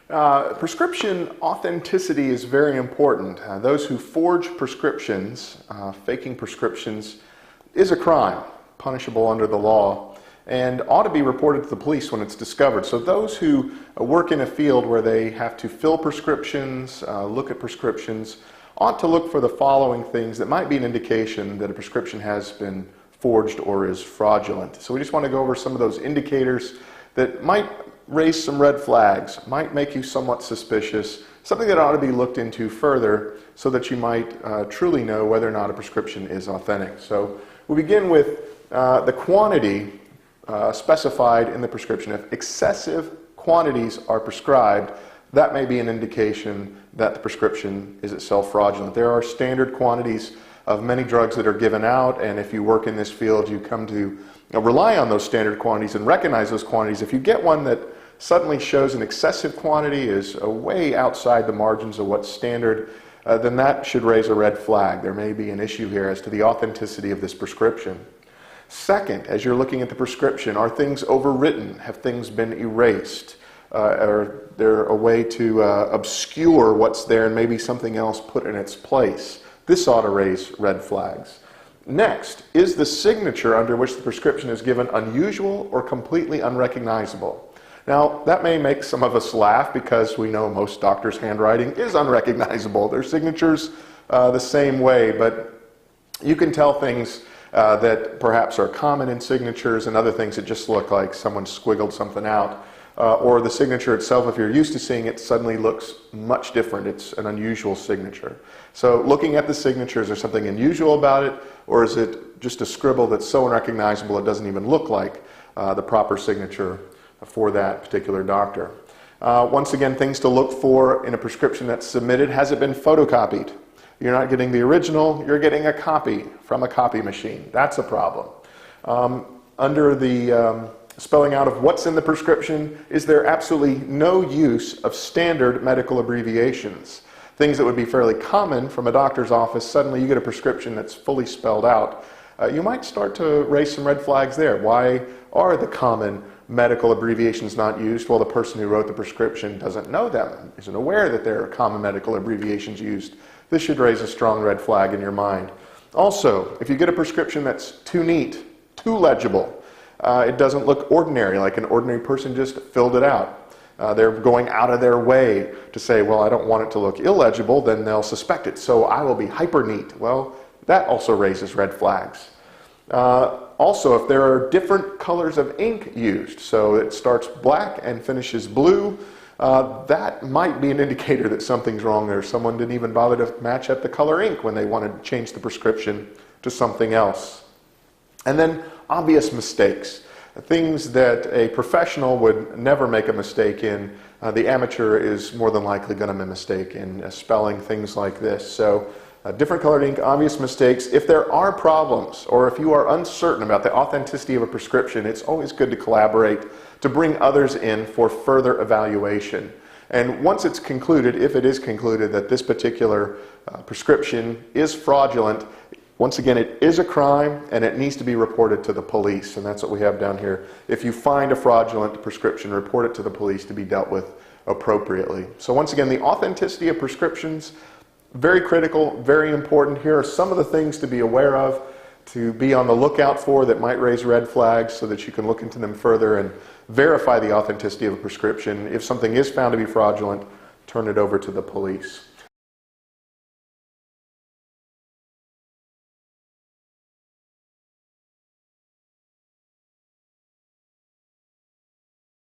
Prescription authenticity is very important. Those who forge prescriptions, faking prescriptions, is a crime, punishable under the law, and ought to be reported to the police when it's discovered. So those who work in a field where they have to fill prescriptions, look at prescriptions, ought to look for the following things that might be an indication that a prescription has been forged or is fraudulent. So we just want to go over some of those indicators that might raise some red flags, might make you somewhat suspicious, something that ought to be looked into further so that you might truly know whether or not a prescription is authentic. So we'll begin with the quantity specified in the prescription. If excessive quantities are prescribed, that may be an indication that the prescription is itself fraudulent. There are standard quantities of many drugs that are given out, and if you work in this field, you come to rely on those standard quantities and recognize those quantities. If you get one that suddenly shows an excessive quantity, is way outside the margins of what's standard, then that should raise a red flag. There may be an issue here as to the authenticity of this prescription. Second, as you're looking at the prescription, are things overwritten? Have things been erased? Are there a way to obscure what's there and maybe something else put in its place? This ought to raise red flags. Next, is the signature under which the prescription is given unusual or completely unrecognizable? Now, that may make some of us laugh because we know most doctors' handwriting is unrecognizable. Their signatures the same way, but you can tell things that perhaps are common in signatures and other things that just look like someone squiggled something out. Or the signature itself, if you're used to seeing it, suddenly looks much different. It's an unusual signature. So looking at the signature, is there something unusual about it, or is it just a scribble that's so unrecognizable it doesn't even look like the proper signature for that particular doctor? Once again, things to look for in a prescription that's submitted: has it been photocopied? You're not getting the original, you're getting a copy from a copy machine. That's a problem. Under the spelling out of what's in the prescription, is there absolutely no use of standard medical abbreviations? Things that would be fairly common from a doctor's office, suddenly you get a prescription that's fully spelled out. You might start to raise some red flags there. Why are the common medical abbreviations not used? Well, the person who wrote the prescription doesn't know them, isn't aware that there are common medical abbreviations used. This should raise a strong red flag in your mind. Also, if you get a prescription that's too neat, too legible, it doesn't look ordinary, like an ordinary person just filled it out. They're going out of their way to say, well, I don't want it to look illegible, then they'll suspect it, so I will be hyper neat. Well, that also raises red flags. Also, if there are different colors of ink used, so it starts black and finishes blue, that might be an indicator that something's wrong there. Someone didn't even bother to match up the color ink when they wanted to change the prescription to something else. And then obvious mistakes, things that a professional would never make a mistake in. The amateur is more than likely going to make a mistake in spelling things like this. So different colored ink, obvious mistakes. If there are problems, or if you are uncertain about the authenticity of a prescription, it's always good to collaborate, to bring others in for further evaluation. And once it's concluded, if it is concluded that this particular prescription is fraudulent, once again, it is a crime and it needs to be reported to the police, and that's what we have down here. If you find a fraudulent prescription, report it to the police to be dealt with appropriately. So once again, the authenticity of prescriptions, very critical, very important. Here are some of the things to be aware of, to be on the lookout for that might raise red flags so that you can look into them further and verify the authenticity of a prescription. If something is found to be fraudulent, turn it over to the police.